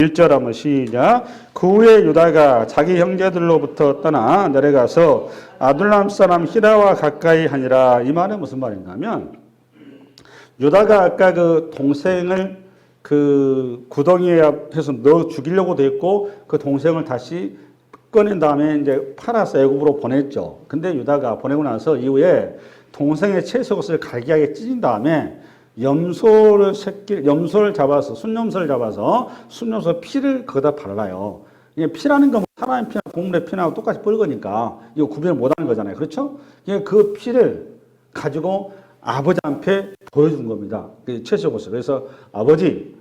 1절 한번 시작. 그 후에 유다가 자기 형제들로부터 떠나 내려가서 아둘람 사람 히라와 가까이 하니라. 이 말은 무슨 말인가 하면, 유다가 아까 그 동생을 그 구덩이에 앞에서 넣어 죽이려고 됐고, 그 동생을 다시 꺼낸 다음에 이제 팔아서 애굽으로 보냈죠. 근데 유다가 보내고 나서 이후에 동생의 채석옷을 갈기하게 찢은 다음에 염소를 잡아서, 순염소를 잡아서 순염소 피를 거기다 발라요. 이게 피라는 건 사람의 피나 동물의 피나 똑같이 뻘거니까 이거 구별 못 하는 거잖아요. 그렇죠? 그 피를 가지고 아버지 앞에 보여준 겁니다. 그 채석옷을. 그래서 아버지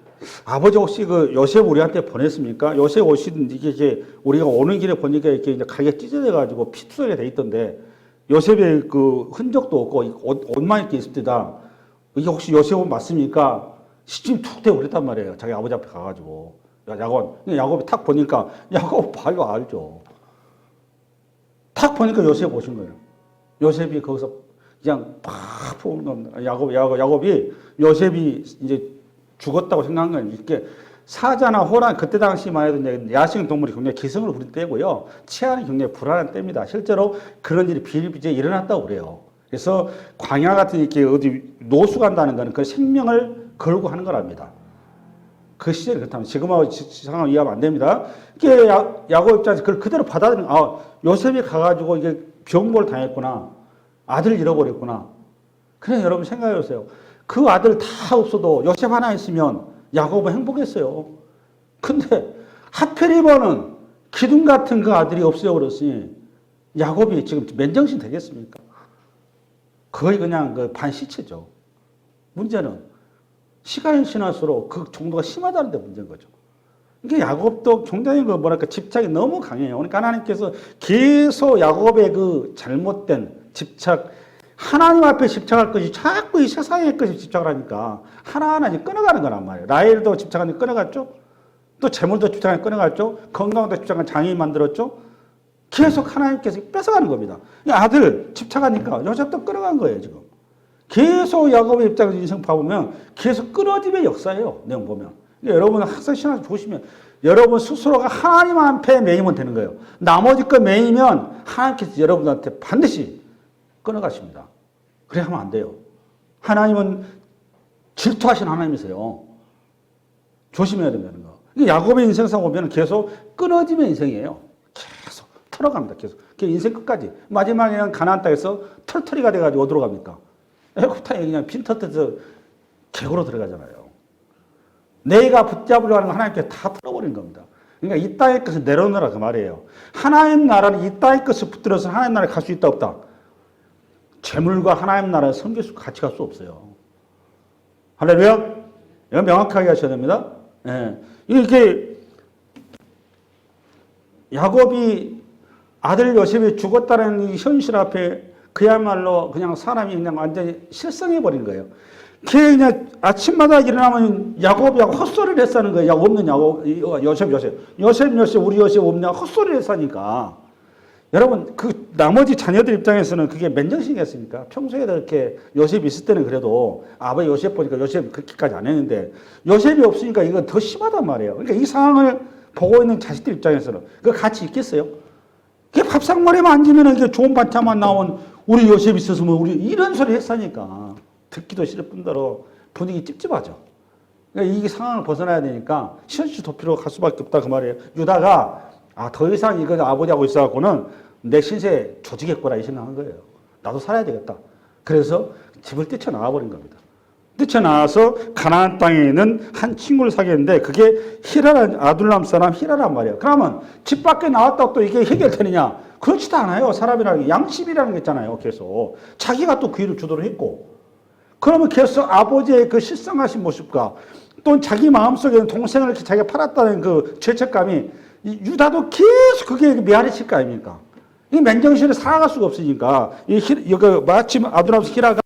혹시 그 요셉 우리한테 보냈습니까? 요셉 옷이 이게 우리가 오는 길에 보니까 이렇게 갈게 찢어져가지고 피투성이 돼 있던데 요셉의 그 흔적도 없고 옷만 이렇게 있습니다. 이게 혹시 요셉 옷 맞습니까? 시침이 툭 대고 그랬단 말이에요. 자기 아버지 앞에 가가지고. 야곱이 탁 보니까, 야곱 바로 알죠. 탁 보니까 요셉 오신 거예요. 요셉이 거기서 그냥 팍 보는 겁니다. 야곱이 요셉이 이제 죽었다고 생각한 거예요. 이렇게 사자나 호랑, 그때 당시만 해도 이제 야생 동물이 굉장히 기승을 부릴 때고요. 치안이 굉장히 불안한 때입니다. 실제로 그런 일이 비일비재에 일어났다고 그래요. 그래서 광야 같은 이렇게 어디 노수 간다는 거는 그 생명을 걸고 하는 거랍니다. 그 시절이 그렇다면 지금하고 상황 이해하면 안 됩니다. 이게 야곱 입장에서 그걸 그대로 받아들이는, 요셉이 가가지고 이게 병보를 당했구나. 아들 잃어버렸구나. 그냥 여러분 생각해 보세요. 그 아들 다 없어도 요셉 하나 있으면 야곱은 행복했어요. 근데 하필이면은 기둥 같은 그 아들이 없어져버렸으니 야곱이 지금 맨정신 되겠습니까? 거의 그냥 그 반시체죠. 문제는 시간이 지날수록 그 정도가 심하다는 데 문제인 거죠. 이게 야곱도 굉장히 그 뭐랄까 집착이 너무 강해요. 그러니까 하나님께서 계속 야곱의 그 잘못된 집착, 하나님 앞에 집착할 것이 자꾸 이 세상의 것에 집착을 하니까 하나하나 끊어가는 거란 말이에요. 라헬도 집착하니 끊어갔죠. 또 재물도 집착하니 끊어갔죠. 건강도 집착하니 장애인 만들었죠. 계속 하나님께서 뺏어가는 겁니다. 아들 집착하니까 요셉도 끌어간 거예요, 지금. 계속 야곱의 입장에서 인생 봐보면 계속 끊어짐의 역사예요, 내용 보면. 여러분 항상 신앙 보시면 여러분 스스로가 하나님 앞에 매이면 되는 거예요. 나머지 거 매이면 하나님께서 여러분한테 반드시 끊어가십니다. 그래 하면 안 돼요. 하나님은 질투하신 하나님이세요. 조심해야 된다는 거. 야곱의 인생상 보면 계속 끊어짐의 인생이에요. 털어갑니다. 계속. 인생 끝까지. 마지막에는 가나안 땅에서 털털이가 돼가지고 어디로 갑니까? 애굽 땅에 그냥 빈터에서 객으로 들어가잖아요. 내가 붙잡으려 하는 거 하나님께 다 털어버린 겁니다. 그러니까 이 땅의 것을 내려놓으라 그 말이에요. 하나님 나라는 이 땅의 것을 붙들어서 하나님 나라에 갈 수 있다 없다? 재물과 하나님 나라에 섬길 수 같이 갈 수 없어요. 할렐루야? 이거 명확하게 하셔야 됩니다. 예. 이렇게 야곱이 아들 요셉이 죽었다는 이 현실 앞에 그야말로 그냥 사람이 그냥 완전히 실성해버린 거예요. 그냥 아침마다 일어나면 야곱이하고 헛소리를 했다는 거예요. 없는 요셉. 우리 요셉 없냐? 헛소리를 했으니까. 여러분, 그 나머지 자녀들 입장에서는 그게 맨정신이겠습니까? 평소에 이렇게 요셉이 있을 때는 그래도 아버지 요셉 보니까 요셉 그렇게까지 안 했는데 요셉이 없으니까 이건 더 심하단 말이에요. 그러니까 이 상황을 보고 있는 자식들 입장에서는 그거 같이 있겠어요? 밥상머리만 앉으면 이게 좋은 반찬만 나온 우리 요셉이 있었으면 우리 이런 소리 했으니까 듣기도 싫을 뿐더러 분위기 찝찝하죠. 그러니까 이 상황을 벗어나야 되니까 현실 도피로 갈 수밖에 없다 그 말이에요. 유다가 더 이상 이거 아버지하고 있어갖고는 내 신세 조지겠구나 이 생각한 거예요. 나도 살아야 되겠다. 그래서 집을 뛰쳐나와 버린 겁니다. 뛰쳐나와서 가나안 땅에 있는 한 친구를 사귀었는데 그게 아둘람 사람 히라란 말이에요. 그러면 집 밖에 나왔다고 또 이게 해결되느냐? 그렇지도 않아요. 사람이라는 게 양심이라는 게 있잖아요. 계속 자기가 또 그 일을 주도를 했고 그러면 계속 아버지의 그 실성하신 모습과 또 자기 마음속에는 동생을 이렇게 자기가 팔았다는 그 죄책감이 유다도 계속 그게 메아리칠 거 아닙니까? 이 맨정신에 살아갈 수가 없으니까 마침 아둘람 히라가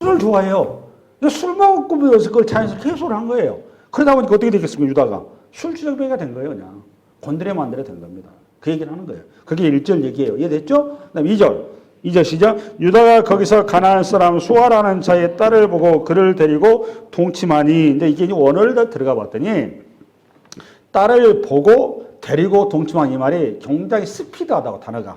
술을 좋아해요. 술 먹으면서 그걸 자연스럽게 해소를 한 거예요. 그러다 보니까 어떻게 되겠습니까? 유다가 술주정뱅이가 된 거예요. 그냥 곤드레 만드레 된 겁니다. 그 얘기를 하는 거예요. 그게 1절 얘기예요. 이해됐죠? 그 다음에 2절 시작. 유다가 거기서 가나안 사람 수아라는 자의 딸을 보고 그를 데리고 동침하니. 근데 이게 원어를 다 들어가 봤더니 딸을 보고 데리고 동침한 이 말이 굉장히 스피드하다고 단어가.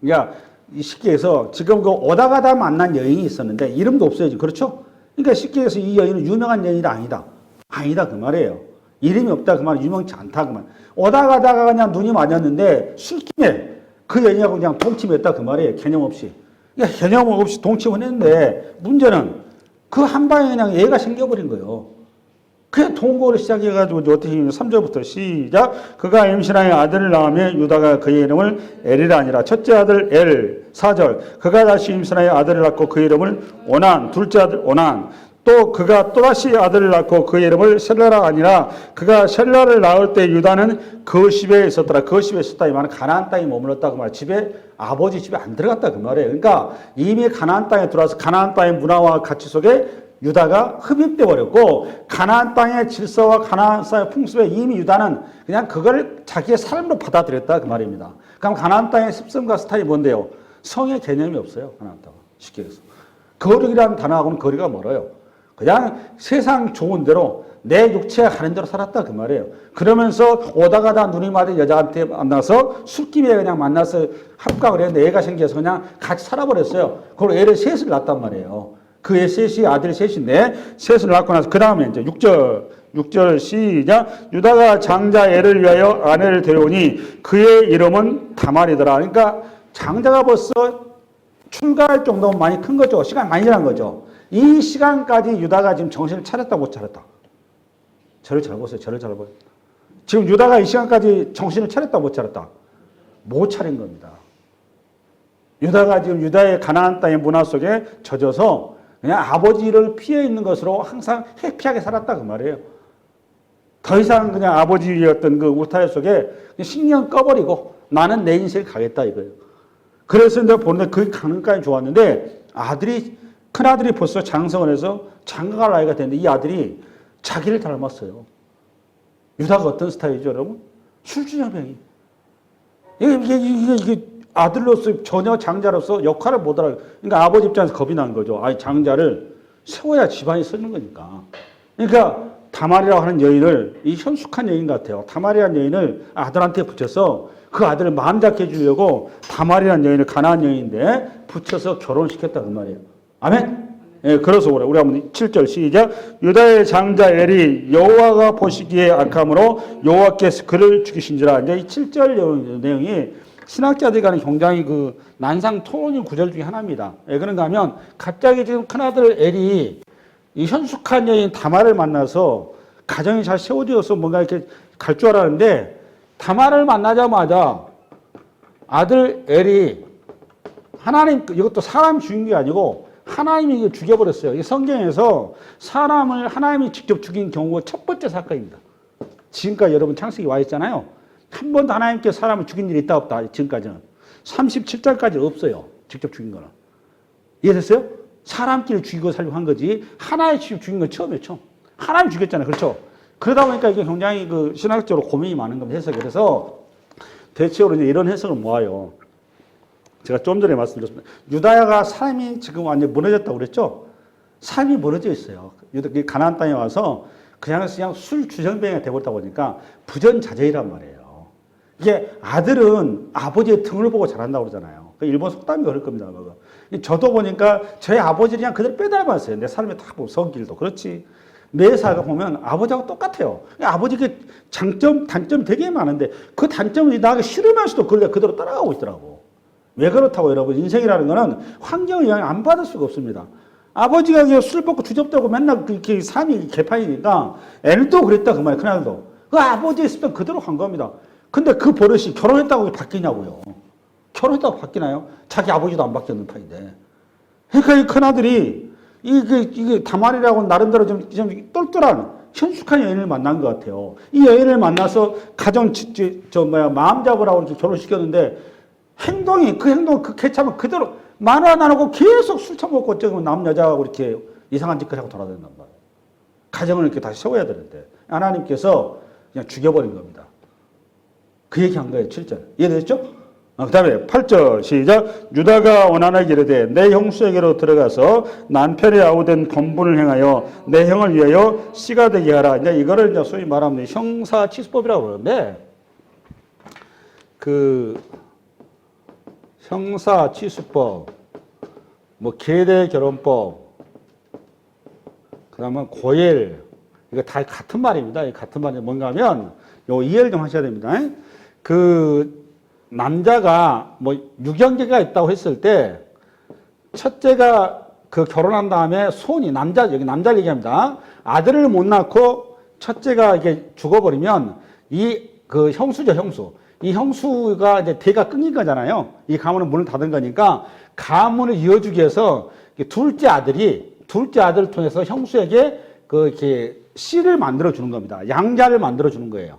그러니까 쉽게 해서 지금 그 오다 가다 만난 여인이 있었는데 이름도 없어요. 그렇죠? 그러니까 쉽게 해서 이 여인은 유명한 여인이 아니다. 아니다 그 말이에요. 이름이 없다 그 말, 유명치 않다 그 말. 오다 가다가 그냥 눈이 맞았는데 술김에 그 여인하고 그냥 동침했다 그 말이에요. 개념 없이. 그러니까 개념 없이 동침을 했는데 문제는 그 한 방에 그냥 애가 생겨버린 거예요. 그냥 동거를 시작해가지고 어떻게 3절부터 시작. 그가 임신하여 아들을 낳으며 유다가 그의 이름을 엘이라 아니라 첫째 아들 엘. 4절. 그가 다시 임신하여 아들을 낳고 그의 이름을 오난. 둘째 아들 오난. 또 그가 또다시 아들을 낳고 그의 이름을 셀라라 아니라 그가 셀라를 낳을 때 유다는 그십에 있었더라. 그십에 있었다 이 말은 가나안 땅에 머물렀다 그 말. 집에 아버지 집에 안 들어갔다 그 말이에요. 그러니까 이미 가나안 땅에 들어와서 가나안 땅의 문화와 가치 속에 유다가 흡입돼 버렸고 가나안 땅의 질서와 가나안 땅의 풍습에 이미 유다는 그냥 그걸 자기의 삶으로 받아들였다 그 말입니다. 그럼 가나안 땅의 습성과 스타일이 뭔데요? 성의 개념이 없어요. 가나안 땅은 쉽게 해서 거룩이라는 단어하고는 거리가 멀어요. 그냥 세상 좋은 대로 내 육체가 가는 대로 살았다 그 말이에요. 그러면서 오다 가다 눈이 맞은 여자한테 만나서 술김에 그냥 만나서 합각을 했는데 애가 생겨서 그냥 같이 살아버렸어요. 그리고 애를 셋을 낳았단 말이에요. 그 애 셋이 아들 셋인데 셋을 낳고 나서 그 다음에 이제 6절 시작. 유다가 장자 애를 위하여 아내를 데려오니 그의 이름은 다말이더라. 그러니까 장자가 벌써 출가할 정도면 많이 큰 거죠. 시간 많이 지난 거죠. 이 시간까지 유다가 지금 정신을 차렸다 못 차렸다. 저를 잘 보세요. 저를 잘 보세요. 지금 유다가 이 시간까지 정신을 차렸다 못 차렸다. 못 차린 겁니다. 유다가 지금 유다의 가나안 땅의 문화 속에 젖어서 그냥 아버지를 피해 있는 것으로 항상 해피하게 살았다 그 말이에요. 더 이상 그냥 아버지의 어떤 그 울타리 속에 그냥 신경 꺼버리고 나는 내 인생을 가겠다 이거예요. 그래서 이제 보는데 그 가는까지 좋았는데 큰아들이 벌써 장성을 해서 장가갈 나이가 됐는데 이 아들이 자기를 닮았어요. 유다가 어떤 스타일이죠 여러분? 술주정뱅이. 이게 아들로서 전혀 장자로서 역할을 못 알아요. 그러니까 아버지 입장에서 겁이 난 거죠. 아니 장자를 세워야 집안이 쓰는 거니까. 그러니까 다말이라고 하는 여인을 이 현숙한 여인 같아요. 다말이라는 여인을 아들한테 붙여서 그 아들을 마음 잡게 해주려고 다말이라는 여인을 가나안 여인인데 붙여서 결혼시켰다 그 말이에요. 아멘? 예, 그래서 그래. 우리 한번 7절 시작. 유다의 장자 엘이 여호와가 보시기에 악함으로 여호와께서 그를 죽이신지라. 이제 이 7절 내용이 신학자들이 가는 굉장히 그 난상 토론인 구절 중에 하나입니다. 왜 그런가 하면 갑자기 지금 큰아들 엘이 이 현숙한 여인 다말을 만나서 가정이 잘 세워져서 뭔가 이렇게 갈 줄 알았는데 다말을 만나자마자 아들 엘이 하나님, 이것도 사람 죽인 게 아니고 하나님이 이거 죽여버렸어요. 이 성경에서 사람을 하나님이 직접 죽인 경우가 첫 번째 사건입니다. 지금까지 여러분 창세기 와 있잖아요. 한 번도 하나님께서 사람을 죽인 일이 있다 없다. 지금까지는. 37장까지 없어요. 직접 죽인 거는. 이해됐어요? 사람끼리 죽이고 살려고 한 거지. 하나님 직접 죽인 건 처음이에요. 처음. 하나님 죽였잖아요. 그렇죠? 그러다 보니까 이게 굉장히 그 신학적으로 고민이 많은 겁니다. 해석이. 그래서 대체로 이제 이런 해석을 모아요. 제가 좀 전에 말씀드렸습니다. 유다야가 삶이 지금 완전히 무너졌다고 그랬죠? 삶이 무너져 있어요. 가나안 땅에 와서 그냥 술 주정뱅이가 되버리다 보니까 부전자재이란 말이에요. 이게 아들은 아버지의 등을 보고 자란다고 그러잖아요. 일본 속담이 그럴 겁니다. 저도 보니까 저희 아버지를 그냥 그대로 빼닮았어요. 내 삶에 다 보면 성길도 그렇지. 매사가 보면 아버지하고 똑같아요. 아버지의 장점, 단점이 되게 많은데 그 단점이 나에게 싫으면서도 그걸 그대로 따라가고 있더라고. 왜 그렇다고 여러분? 인생이라는 거는 환경의 영향을 안 받을 수가 없습니다. 아버지가 술 먹고 주접대고 맨날 그렇게 삶이 개판이니까 애도 그랬다 그 말이에요. 큰아들도. 그 아버지의 습관 그대로 간 겁니다. 근데 그 버릇이 결혼했다고 바뀌냐고요. 결혼했다고 바뀌나요? 자기 아버지도 안 바뀌었는 판인데. 그러니까 이 큰아들이 이게 다말이라고 나름대로 좀 똘똘한 현숙한 여인을 만난 것 같아요. 이 여인을 만나서 마음 잡으라고 이렇게 결혼시켰는데 그 개참은 그대로 말 안 하고 계속 술 처먹고 남 여자하고 이렇게 이상한 짓을 하고 돌아다닌단 말이에요. 가정을 이렇게 다시 세워야 되는데 하나님께서 그냥 죽여버린 겁니다. 그 얘기한 거예요. 7절. 이해되셨죠? 그 다음에 8절 시작. 유다가 원하나 이르되 내 형수에게로 들어가서 남편의 아우된 본분을 행하여 내 형을 위하여 씨가 되게 하라. 이제 이거를 이제 소위 말하면 형사치수법이라고 그러는데, 그 형사치수법, 뭐 계대결혼법, 그다음에 고엘, 이거 다 같은 말입니다. 같은 말이 뭔가 하면 요 이해를 좀 하셔야 됩니다. 그 남자가 뭐 유경계가 있다고 했을 때 첫째가 그 결혼한 다음에 손이 여기 남자를 얘기합니다. 아들을 못 낳고 첫째가 이게 죽어버리면 이 그 형수죠, 형수. 이 형수가 이제 대가 끊긴 거잖아요. 이 가문은 문을 닫은 거니까 가문을 이어주기 위해서 둘째 아들을 통해서 형수에게 그 이렇게 씨를 만들어 주는 겁니다. 양자를 만들어 주는 거예요.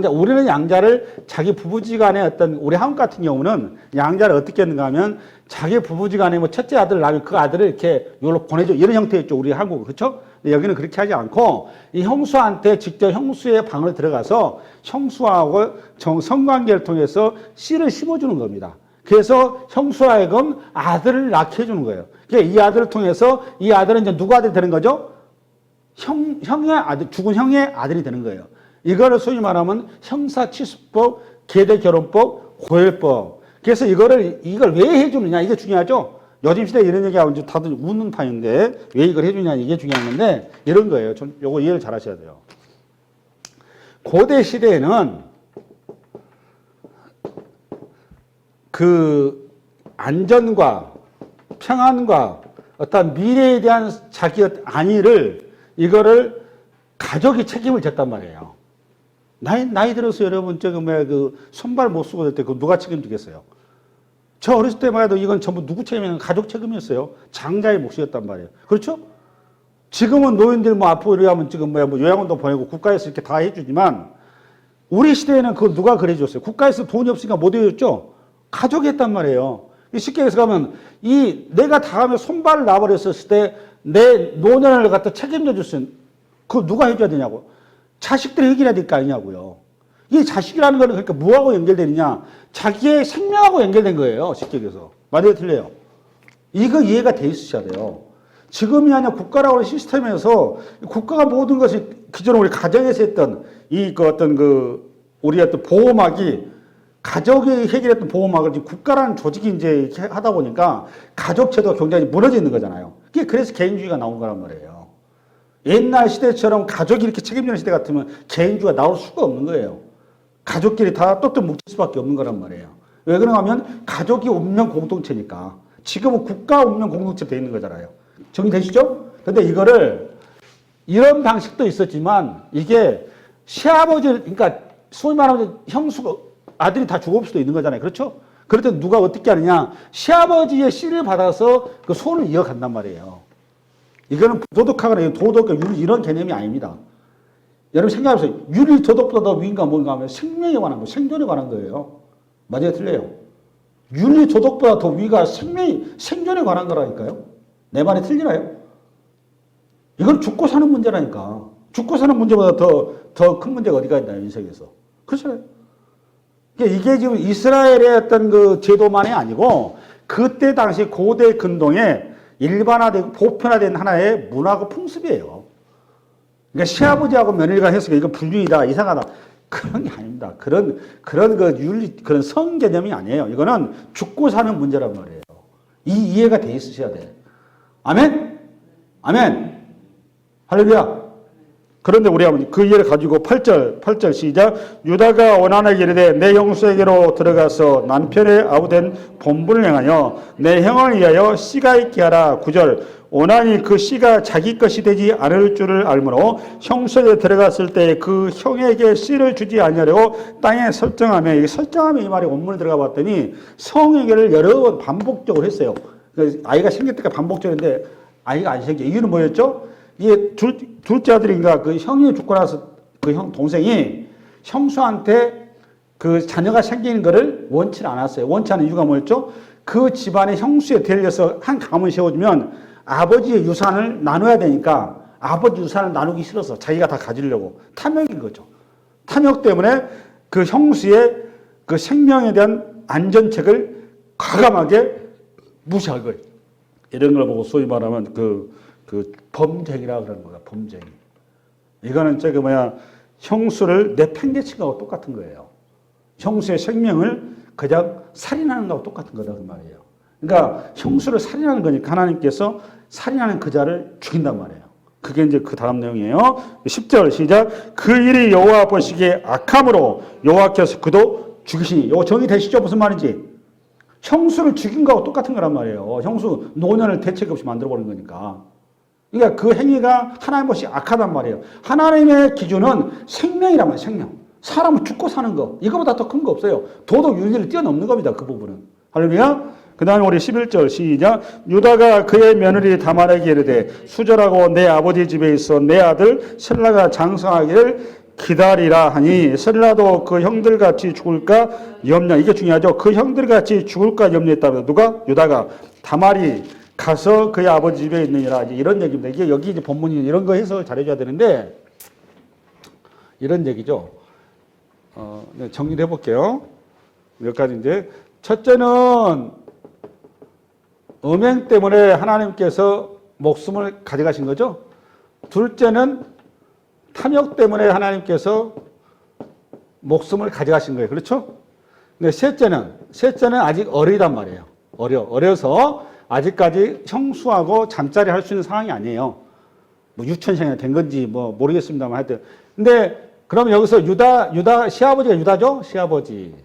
우리는 양자를 자기 부부지간에 우리 한국 같은 경우는 양자를 어떻게 했는가 하면 자기 부부지간에 뭐 첫째 아들을 낳으면 그 아들을 이렇게 요로 보내줘. 이런 형태였죠. 우리 한국은. 그렇죠? 근데 여기는 그렇게 하지 않고 이 형수한테 직접 형수의 방을 들어가서 형수하고 성관계를 통해서 씨를 심어주는 겁니다. 그래서 형수와 하여금 아들을 낳게 해주는 거예요. 그러니까 이 아들을 통해서 이 아들은 이제 누구 아들이 되는 거죠? 형의 아들, 죽은 형의 아들이 되는 거예요. 이거를 소위 말하면 형사치수법, 계대결혼법, 고엘법. 그래서 이걸 왜 해주느냐, 이게 중요하죠. 요즘 시대에 이런 얘기하면 이제 다들 웃는 판인데 왜 이걸 해주냐, 이게 중요한 건데 이런 거예요. 요거 이해를 잘 하셔야 돼요. 고대 시대에는 그 안전과 평안과 어떤 미래에 대한 자기의 안위를 이거를 가족이 책임을 졌단 말이에요. 나이 들어서 여러분 그 손발 못 쓰고 될 때 그 누가 책임지겠어요? 저 어렸을 때만 해도 이건 전부 누구 책임이면 가족 책임이었어요. 장자의 몫이었단 말이에요. 그렇죠? 지금은 노인들 뭐 아프고 이러면 지금 뭐 요양원도 보내고 국가에서 이렇게 다 해주지만 우리 시대에는 그걸 누가 그래줬어요? 국가에서 돈이 없으니까 못 해줬죠? 가족이 했단 말이에요. 쉽게 해서 가면 내가 다음에 손발을 놔버렸을 때 내 노년을 갖다 책임져 줬으면 그거 누가 해줘야 되냐고. 자식들이 해결해야 될 거 아니냐고요. 이 자식이라는 거는 그러니까 뭐하고 연결되느냐? 자기의 생명하고 연결된 거예요. 쉽게 얘기해서. 맞아요, 틀려요? 이거 이해가 돼 있으셔야 돼요. 지금이 아니라 국가라고 하는 시스템에서 국가가 모든 것을 기존에 우리 가정에서 했던 우리 어떤 보호막이 가족이 해결했던 보호막을 지금 국가라는 조직이 이제 하다 보니까 가족 제도가 굉장히 무너져 있는 거잖아요. 그래서 개인주의가 나온 거란 말이에요. 옛날 시대처럼 가족이 이렇게 책임지는 시대 같으면 개인주의가 나올 수가 없는 거예요. 가족끼리 다 똘똘 뭉칠 수밖에 없는 거란 말이에요. 왜 그런가 하면 가족이 운명 공동체니까. 지금은 국가 운명 공동체 돼 있는 거잖아요. 정리되시죠? 근데 이런 방식도 있었지만 이게 그러니까 소위 말하면 아들이 다 죽을 수도 있는 거잖아요. 그렇죠? 그럴 때 누가 어떻게 하느냐. 시아버지의 씨를 받아서 그 손을 이어간단 말이에요. 이거는 부도덕하거나 도덕과 윤리 이런 개념이 아닙니다. 여러분 생각해보세요. 윤리 도덕보다 더 위인가 뭔가 하면 생명에 관한 거, 생존에 관한 거예요. 맞아요, 틀려요? 윤리 도덕보다 더 위가 생존에 관한 거라니까요. 내 말이 틀리나요? 이건 죽고 사는 문제라니까. 죽고 사는 문제보다 더 큰 문제가 어디가 있나요, 이 세계에서. 그렇잖아요. 이게 지금 이스라엘의 어떤 그 제도만이 아니고 그때 당시 고대 근동에 일반화되고 보편화된 하나의 문화고 풍습이에요. 그러니까 시아버지하고 며느리가 해서 이거 불륜이다, 이상하다. 그런 게 아닙니다. 그런 그런 성 개념이 아니에요. 이거는 죽고 사는 문제란 말이에요. 이해가 돼 있으셔야 돼. 아멘? 아멘? 할렐루야. 그런데 우리 한번 그 이해를 가지고 8절 시작. 유다가 원하나 이르되 내 형수에게로 들어가서 남편의 아우된 본분을 행하여 내 형을 위하여 씨가 있게 하라. 9절. 원하니 그 씨가 자기 것이 되지 않을 줄을 알므로 형수에게 들어갔을 때 그 형에게 씨를 주지 아니하려고 땅에 설정하며, 이 말이 원문에 들어가 봤더니 성행위를 여러 번 반복적으로 했어요. 아이가 생길 때가 반복적인데 아이가 안 생겨. 이유는 뭐였죠? 이게 둘째 아들인가 그 형이 죽고 나서 그 동생이 형수한테 그 자녀가 생기는 거를 원치 않았어요. 원치 않은 이유가 뭐였죠? 그 집안의 형수에 대리해서 한 가문을 세워주면 아버지의 유산을 나눠야 되니까 아버지 유산을 나누기 싫어서 자기가 다 가지려고 탐욕인 거죠. 탐욕 때문에 그 형수의 그 생명에 대한 안전책을 과감하게 무시할 거예요. 이런 걸 보고 소위 말하면 그 범죄행위라 그러는 거야. 범죄행위. 이거는 형수를 내팽개친 거하고 똑같은 거예요. 형수의 생명을 그냥 살인하는 거하고 똑같은 거란 말이에요. 그러니까 형수를 살인하는 거니까 하나님께서 살인하는 그 자를 죽인단 말이에요. 그게 이제 그 다음 내용이에요. 10절 시작. 그 일이 여호와 보시기에 악함으로 여호와께서 그도 죽이시니. 이거 정의되시죠? 무슨 말인지. 형수를 죽인 거하고 똑같은 거란 말이에요. 형수 노년을 대책 없이 만들어버린 거니까. 그러니까 그 행위가 하나님 보시 악하단 말이에요. 하나님의 기준은 생명이란 말이에요. 생명. 사람은 죽고 사는 거. 이거보다 더 큰 거 없어요. 도덕 윤리를 뛰어넘는 겁니다. 그 부분은. 할렐루야. 그 다음에 우리 11절 시작. 유다가 그의 며느리 다말에게 이르되 수절하고 내 아버지 집에 있어 내 아들 셀라가 장성하기를 기다리라 하니 셀라도 그 형들같이 죽을까 염려. 이게 중요하죠. 그 형들같이 죽을까 염려했다면 누가? 유다가. 다말이 가서 그의 아버지 집에 있느니라. 이런 얘기입니다. 이게 여기 이제 본문이 이런 거 해서 잘해줘야 되는데 이런 얘기죠. 정리를 해볼게요. 몇 가지인데 첫째는 음행 때문에 하나님께서 목숨을 가져가신 거죠. 둘째는 탐욕 때문에 하나님께서 목숨을 가져가신 거예요. 그렇죠? 근데 셋째는 아직 어리단 말이에요. 어려서 아직까지 형수하고 잠자리 할 수 있는 상황이 아니에요. 뭐 유치원생이 된 건지 뭐 모르겠습니다만 하여튼. 근데 그럼 여기서 유다 시아버지가 유다죠? 시아버지.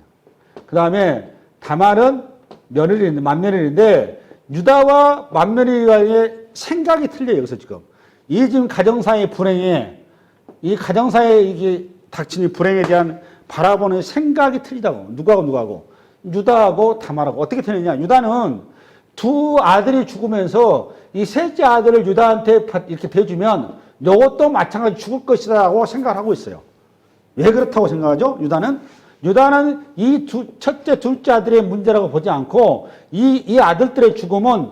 그 다음에 다말은 맏며느리인데 유다와 맏며느리와의 생각이 틀려요. 여기서 지금. 이 지금 가정사의 불행에 이 가정사에 이게 닥친 이 불행에 대한 바라보는 생각이 틀리다고. 누구하고? 유다하고 다말하고. 어떻게 틀리냐? 유다는 두 아들이 죽으면서 이 셋째 아들을 유다한테 이렇게 대주면 이것도 마찬가지 죽을 것이라고 생각을 하고 있어요. 왜 그렇다고 생각하죠? 유다는 이 첫째, 둘째 아들의 문제라고 보지 않고 이 아들들의 죽음은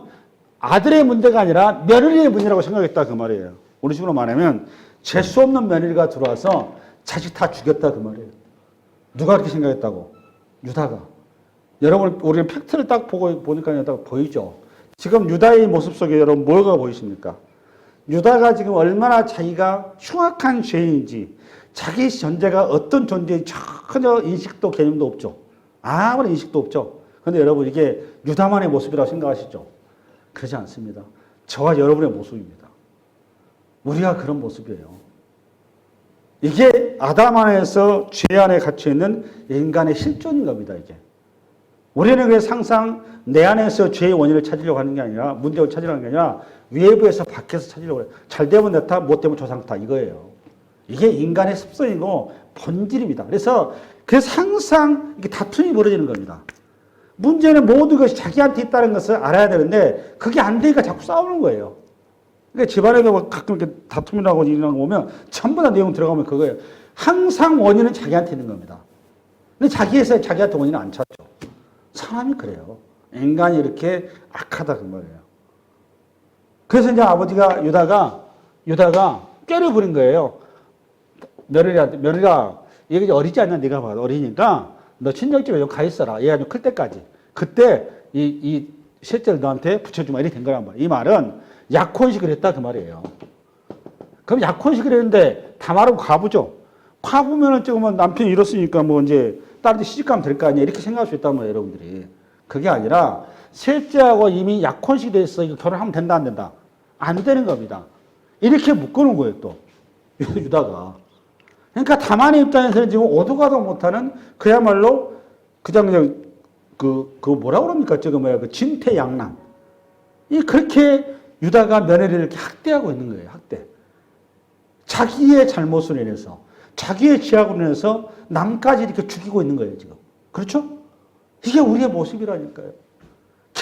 아들의 문제가 아니라 며느리의 문제라고 생각했다 그 말이에요. 우리 식으로 말하면 재수 없는 며느리가 들어와서 자식 다 죽였다 그 말이에요. 누가 그렇게 생각했다고? 유다가. 여러분 우리는 팩트를 딱 보니까 딱 보이죠. 지금 유다의 모습 속에 여러분 뭐가 보이십니까? 유다가 지금 얼마나 자기가 흉악한 죄인인지 자기 존재가 어떤 존재인지 전혀 인식도 개념도 없죠. 아무런 인식도 없죠. 그런데 여러분 이게 유다만의 모습이라고 생각하시죠? 그렇지 않습니다. 저와 여러분의 모습입니다. 우리가 그런 모습이에요. 이게 아담 안에서 죄 안에 갇혀있는 인간의 실존인 겁니다. 이게. 우리는 그래서 항상 내 안에서 죄의 원인을 찾으려고 하는 게 아니라 문제를 찾으려고 하는 게 아니라 외부에서 밖에서 찾으려고 해요. 잘 되면 내 탓, 못 되면 저 사람 탓 이거예요. 이게 인간의 습성이고 본질입니다. 그래서 항상 이게 다툼이 벌어지는 겁니다. 문제는 모든 것이 자기한테 있다는 것을 알아야 되는데 그게 안 되니까 자꾸 싸우는 거예요. 그러니까 집안에도 가끔 이렇게 다툼이라고 일어나는 거 보면 전부 다 내용 들어가면 그거예요. 항상 원인은 자기한테 있는 겁니다. 근데 자기한테 원인은 안 찾죠. 사람이 그래요. 인간이 이렇게 악하다 그 말이에요. 그래서 이제 아버지가 유다가 꾀를 부린 거예요. 며느리가 얘가 이제 어리지 않냐 네가 봐도 어리니까 너 친정집에 좀 가 있어라. 얘가 좀 클 때까지. 그때 이 셋째를 너한테 붙여주마 이렇게 된 거란 말이에요. 이 말은 약혼식을 했다 그 말이에요. 그럼 약혼식을 했는데 다말하고 과부죠. 과부면은 조금 남편이 이렇으니까 뭐 이제 딸한테 시집가면 될 거 아니야 이렇게 생각할 수 있단 말이에요. 여러분들이. 그게 아니라 셋째하고 이미 약혼식이 됐어. 이거 결혼하면 된다 안 된다? 안 되는 겁니다. 이렇게 묶어놓은 거예요 또. 유다가. 그러니까 다만의 입장에서는 지금 오도 가도 못하는 그야말로 그냥 뭐라 그럽니까? 그 진퇴양난. 그렇게 유다가 며느리를 이렇게 학대하고 있는 거예요. 학대. 자기의 잘못으로 인해서 자기의 죄악으로 인해서 남까지 이렇게 죽이고 있는 거예요 지금. 그렇죠? 이게 우리의 모습이라니까요.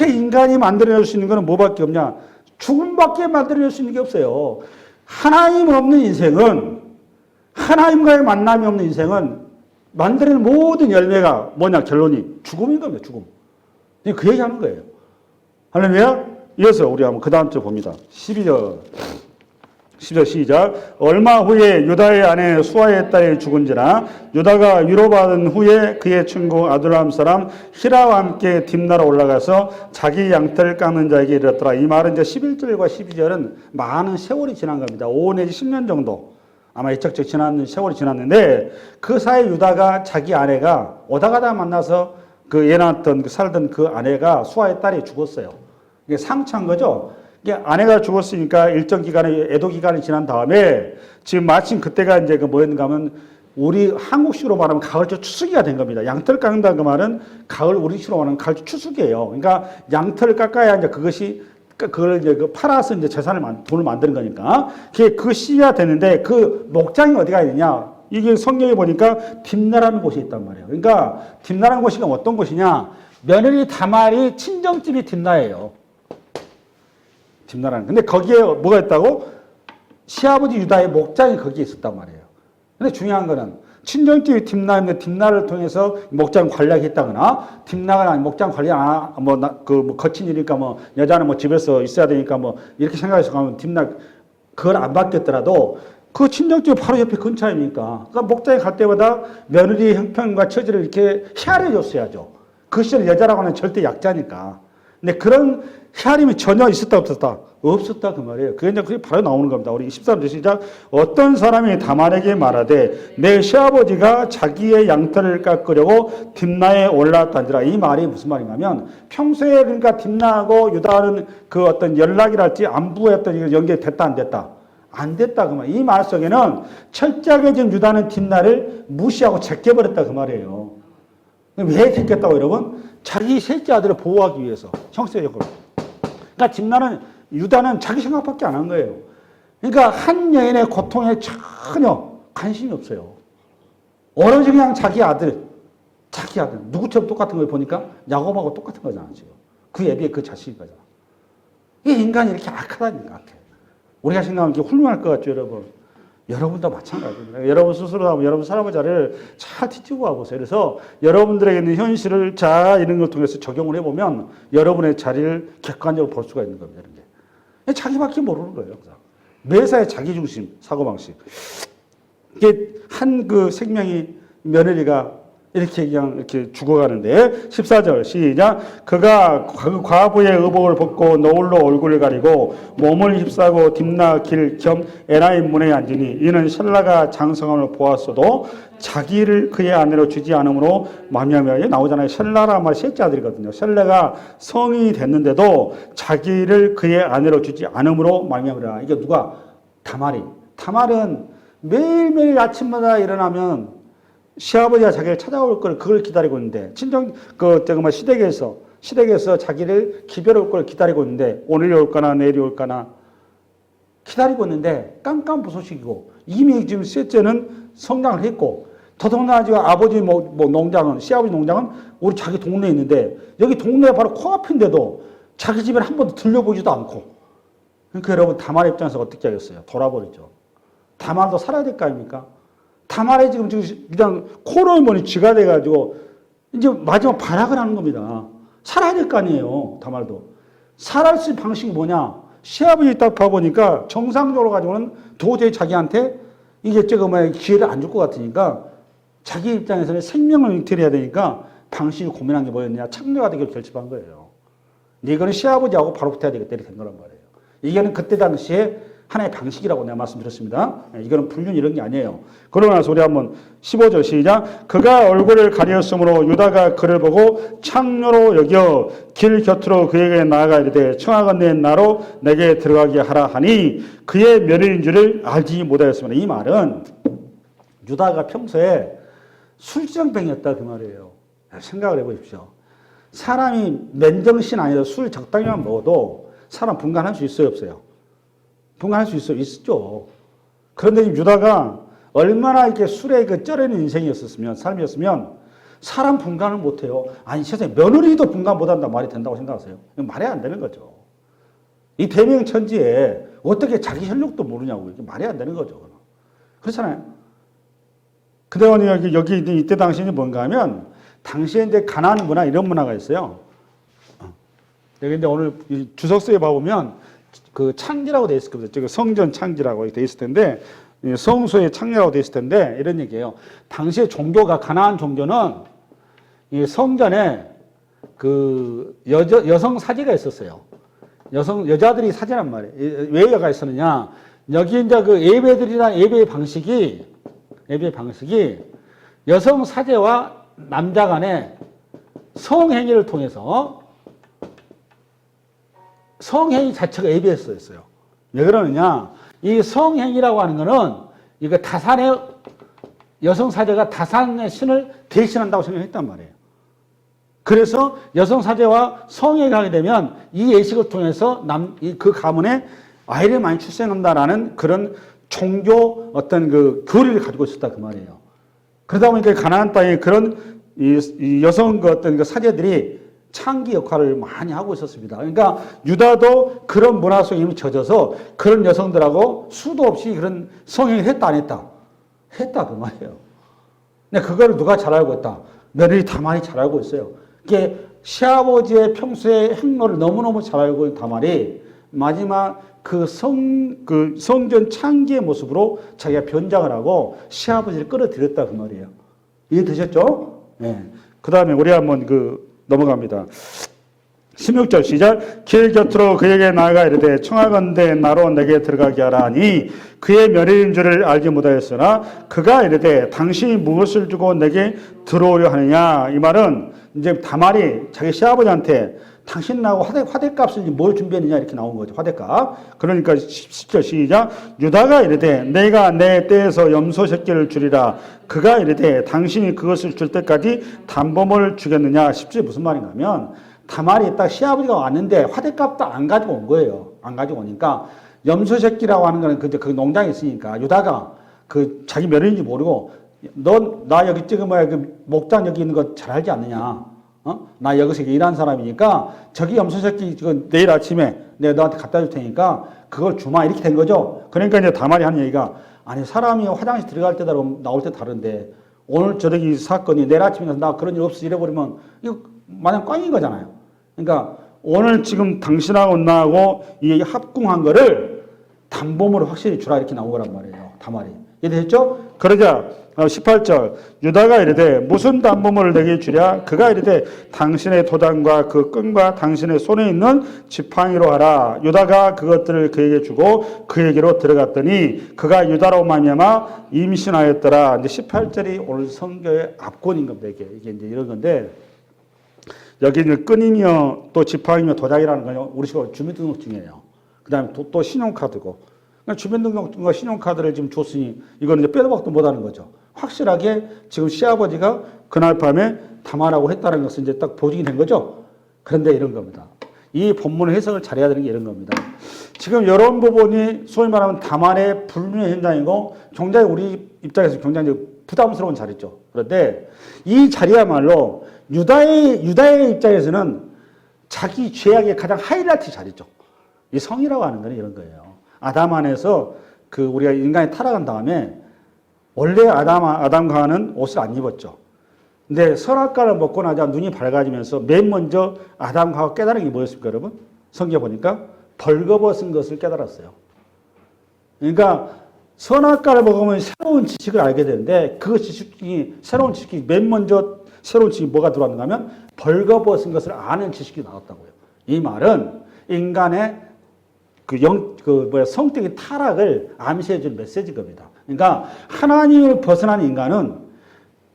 인간이 만들어낼 수 있는 것은 뭐밖에 없냐? 죽음밖에 만들어낼 수 있는 게 없어요. 하나님 없는 인생은 하나님과의 만남이 없는 인생은 만드는 모든 열매가 뭐냐? 결론이 죽음인 겁니다. 죽음. 그 얘기하는 거예요. 할렐루야. 이어서 우리 한번 그 다음 주 봅니다. 12절 10절 시작. 얼마 후에 유다의 아내 수아의 딸이 죽은지라 유다가 위로받은 후에 그의 친구 아둘람 사람 히라와 함께 딥나로 올라가서 자기 양털을 깎는 자에게 이르렀더라. 이 말은 이제 11절과 12절은 많은 세월이 지난 겁니다. 5 내지 10년 정도 아마 이척적 지난 세월이 지났는데 그 사이 유다가 자기 아내가 오다가다 만나서 그 예놨던 살던 그 아내가 수아의 딸이 죽었어요. 이게 상처한 거죠. 이게 아내가 죽었으니까 일정 기간의 애도 기간이 지난 다음에 지금 마침 그때가 이제 그 뭐였는가 하면 우리 한국식으로 말하면 가을철 추수기가 된 겁니다. 양털 깎는다는 그 말은 가을 우리식으로 말하면 가을철 추수기예요. 그러니까 양털을 깎아야 이제 그것이 그걸 이제 그 팔아서 이제 돈을 만드는 거니까 그 시기가 되는데 그 목장이 어디가 있느냐? 이게 성경에 보니까 딥나라는 곳이 있단 말이에요. 그러니까 딥나라는 곳이 어떤 곳이냐? 며느리 다말이 친정집이 딥나예요. 딥나라는. 근데 거기에 뭐가 있다고? 시아버지 유다의 목장이 거기에 있었단 말이에요. 근데 중요한 거는 친정집이 딥나인데 딥나를 통해서 목장 관리하겠다거나 딥나가 목장 관리 거친 일이니까 여자는 집에서 있어야 되니까 이렇게 생각해서 가면 딥나 그걸 안 바뀌었더라도 그 친정집이 바로 옆에 근처이니까 그러니까 목장에 갈 때마다 며느리의 형편과 처지를 이렇게 헤아려 줬어야죠. 그 시절에 여자라고는 절대 약자니까. 근데 그런 헤아림이 전혀 있었다 없었다? 없었다 그 말이에요. 그게 이제 바로 나오는 겁니다. 우리 13절 시작. 어떤 사람이 다말에게 말하되 내 시아버지가 자기의 양털을 깎으려고 딥나에 올라왔다니라. 이 말이 무슨 말이냐면 평소에 그러니까 딥나하고 유다는 그 어떤 연락이랄지 안부했던 연결이 됐다 안 됐다? 안 됐다 그 말. 이 말 속에는 철저하게 지금 유다는 딥나를 무시하고 제껴버렸다 그 말이에요. 왜 제꼈다고 여러분? 자기 셋째 아들을 보호하기 위해서 형세적으로. 그러니까 유다는 자기 생각밖에 안 한 거예요. 그러니까 한 여인의 고통에 전혀 관심이 없어요. 오로지 그냥 자기 아들 누구처럼 똑같은 걸 보니까 야곱하고 똑같은 거잖아 지금. 그 애비의 그 자식인 거잖아. 이 인간이 이렇게 악하다니까 악해. 우리가 생각하면 이렇게 훌륭할 것 같죠 여러분. 여러분도 마찬가지입니다. 여러분 스스로 하면 여러분 사람의 자리를 잘 뒤집어 와보세요. 그래서 여러분들에게 있는 현실을 잘 이런 걸 통해서 적용을 해보면 여러분의 자리를 객관적으로 볼 수가 있는 겁니다. 이런 게. 자기밖에 모르는 거예요. 매사에 자기중심 사고방식. 이게 한 그 생명이 며느리가 이렇게 죽어가는데 14절 시작. 그가 그 과부의 의복을 벗고 노을로 얼굴을 가리고 몸을 휩싸고 딥나 길 겸 에나임 문에 앉으니 이는 셀라가 장성함을 보았어도 자기를 그의 아내로 주지 않으므로 말미암아. 나오잖아요. 셀라라 말 셋째 아들이거든요. 셀라가 성인이 됐는데도 자기를 그의 아내로 주지 않으므로 말미암으라. 이게 누가? 다말은 매일매일 아침마다 일어나면 시아버지가 자기를 찾아올 걸 그걸 기다리고 있는데 시댁에서 자기를 기별할 걸 기다리고 있는데 오늘이 올까나 내일이 올까나 기다리고 있는데 깜깜부소식이고 이미 지금 셋째는 성장을 했고 더더구나 지금 아버지 농장은 시아버지 농장은 우리 자기 동네에 있는데 여기 동네 바로 코앞인데도 자기 집에 한 번도 들려보지도 않고 그러니까 여러분 다말 입장에서 어떻게 하겠어요? 돌아버리죠. 다말도 살아야 될 거 아닙니까? 다말에 지금 그냥 코로머니 쥐가 돼가지고 이제 마지막 발악을 하는 겁니다. 살아야 될 거 아니에요. 다말도. 살아갈 수 있는 방식이 뭐냐? 시아버지 딱 봐보니까 정상적으로 가지고는 도저히 자기한테 이게 기회를 안 줄 것 같으니까 자기 입장에서는 생명을 잉태해야 되니까 방식을 고민한 게 뭐였냐? 창녀가 되기로 결심한 거예요. 근데 이거는 시아버지하고 바로 붙어야 되겠다 이렇게 된 거란 말이에요. 이게는 그때 당시에 하나의 방식이라고 내가 말씀드렸습니다. 이거는 불륜 이런 게 아니에요. 그러고 나서 우리 한번 15절 시작. 그가 얼굴을 가리었으므로 유다가 그를 보고 창녀로 여겨 길 곁으로 그에게 나아가 이르되 청하건대 나로 내게 들어가게 하라 하니 그의 며느리인 줄을 알지 못하였습니다. 이 말은 유다가 평소에 술주정뱅이였다 그 말이에요. 생각을 해보십시오. 사람이 맨정신 아니라 술 적당히만 먹어도 사람 분간할 수 있어요 없어요? 분간할 수 있었죠. 그런데 유다가 얼마나 이렇게 술에 쩔어있는 인생이었으면, 삶이었으면, 사람 분간을 못해요. 아니, 세상에 며느리도 분간 못한다 말이 된다고 생각하세요? 말이 안 되는 거죠. 이 대명천지에 어떻게 자기 혈육도 모르냐고. 이게 말이 안 되는 거죠. 그렇잖아요. 그대원이 여기 이때 당시에 뭔가 하면, 당시에 이제 가나안 문화, 이런 문화가 있어요. 여기 이제 오늘 주석서에 봐보면, 그 창지라고 돼 있을 겁니다. 성전 창지라고 돼 있을 텐데, 성소의 창리라고 돼 있을 텐데, 이런 얘기예요. 당시에 종교가, 가나안 종교는 이 성전에 그 여성 사제가 있었어요. 여자들이 사제란 말이에요. 왜 여가 있었느냐? 여기 이제 그 예배들이나 예배 방식이 여성 사제와 남자 간의 성행위를 통해서 성행위 자체가 예배였어요. 왜 그러느냐? 이 성행위라고 하는 거는 이거 다산의 여성 사제가 다산의 신을 대신한다고 생각했단 말이에요. 그래서 여성 사제와 성행위를 하게 되면 이 예식을 통해서 그 가문에 아이를 많이 출생한다라는 그런 종교 어떤 그 교리를 가지고 있었다 그 말이에요. 그러다 보니까 가나안 땅에 그런 이 여성 그 어떤 그 사제들이 창기 역할을 많이 하고 있었습니다. 그러니까 유다도 그런 문화 속에 이미 젖어서 그런 여성들하고 수도 없이 그런 성행위를 했다 안 했다? 했다 그 말이에요. 근데 그거를 누가 잘 알고 있다? 며느리 다말이 잘 알고 있어요. 이게 시아버지의 평소의 행로를 너무너무 잘 알고 있는 다말이 마지막 그 성전 창기의 모습으로 자기가 변장을 하고 시아버지를 끌어들였다 그 말이에요. 이해되셨죠? 네. 그 다음에 우리 한번 넘어갑니다. 16절 시작. 길 곁으로 그에게 나아가 이르되 청하건대 나로 내게 들어가게 하라니 그의 며느리인 줄을 알지 못하였으나 그가 이르되 당신이 무엇을 주고 내게 들어오려 하느냐. 이 말은 이제 다말이 자기 시아버지한테 당신 나하고 화대값을 뭘 준비했느냐 이렇게 나온 거죠. 화대값. 그러니까 10절 시작. 유다가 이르되 내가 내 떼에서 염소 새끼를 주리라. 그가 이르되 당신이 그것을 줄 때까지 단범을 주겠느냐. 10절이 무슨 말인가 하면 다말이 딱 시아버지가 왔는데 화대값도 안 가지고 온 거예요. 안 가지고 오니까 염소 새끼라고 하는 거는 그 농장에 있으니까 유다가 그 자기 며느리인지 모르고 넌 나 여기 찍으면 그 목장 여기 있는 거 잘 알지 않느냐. 나 여기서 일하는 사람이니까 저기 염소 새끼 내일 아침에 내가 너한테 갖다 줄 테니까 그걸 주마 이렇게 된 거죠. 그러니까 이제 다말이 하는 얘기가 아니 사람이 화장실 들어갈 때 다르고 나올 때 다른데 오늘 저녁이 사건이 내일 아침에 나 그런 일 없어 이래버리면 이거 마냥 꽝인 거잖아요. 그러니까 오늘 지금 당신하고 나하고 이 합궁한 거를 단범으로 확실히 주라 이렇게 나온 거란 말이에요. 다말이. 이해됐죠? 그러자 18절 유다가 이르되 무슨 단범을 내게 주랴? 그가 이르되 당신의 도장과 그 끈과 당신의 손에 있는 지팡이로 하라. 유다가 그것들을 그에게 주고 그에게로 들어갔더니 그가 유다로 말미암아 임신하였더라. 이제 18절이 오늘 성경의 앞권인 겁니다. 이게 이제 이런 건데 여기는 끈이며 또 지팡이며 도장이라는 건 우리 식으로 주민등록증이에요. 그 다음에 또 신용카드고 주민등록증과 신용카드를 지금 줬으니 이거는 이제 빼도 박도 못하는 거죠. 확실하게 지금 시아버지가 그날 밤에 다말하고 했다는 것은 이제 딱 보증이 된 거죠. 그런데 이런 겁니다. 이 본문의 해석을 잘해야 되는 게 이런 겁니다. 지금 이런 부분이 소위 말하면 다말의 불륜의 현장이고 굉장히 우리 입장에서 굉장히 부담스러운 자리죠. 그런데 이 자리야말로 유다의 입장에서는 자기 죄악의 가장 하이라이트 자리죠. 이 성이라고 하는 건 이런 거예요. 아담 안에서 우리가 인간이 타락한 다음에 원래 아담과 하와는 옷을 안 입었죠. 근데 선악과를 먹고 나자 눈이 밝아지면서 맨 먼저 아담과 하와 깨달은 게 뭐였습니까, 여러분? 성경 보니까 벌거벗은 것을 깨달았어요. 그러니까 선악과를 먹으면 새로운 지식을 알게 되는데 그 새로운 지식이 맨 먼저 새로운 지식이 뭐가 들어왔는가 하면 벌거벗은 것을 아는 지식이 나왔다고요. 이 말은 인간의 성격의 타락을 암시해 줄 메시지인 겁니다. 그러니까 하나님을 벗어난 인간은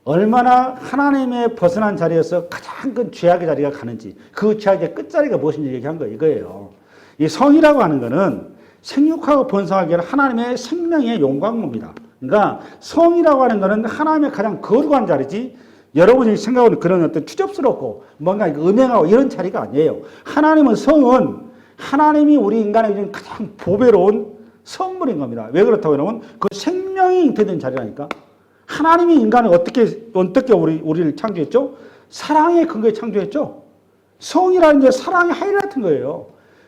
얼마나 하나님의 벗어난 자리에서 가장 큰 죄악의 자리가 가는지 그 죄악의 끝자리가 무엇인지 얘기한 거 이거예요. 이 성이라고 하는 거는 생육하고 번성하기 위한 하나님의 생명의 용광로입니다. 그러니까 성이라고 하는 거는 하나님의 가장 거룩한 자리지 여러분이 생각하는 그런 어떤 추접스럽고 뭔가 음행하고 이런 자리가 아니에요. 하나님은 성은 하나님이 우리 인간에게 가장 보배로운 선물인 겁니다. 왜 그렇다고 하면 그 생명이 잉태된 자리라니까. 하나님이 인간을 어떻게 우리를 창조했죠? 사랑의 근거에 창조했죠. 성이라는 게 사랑의 하이라이트인 거예요.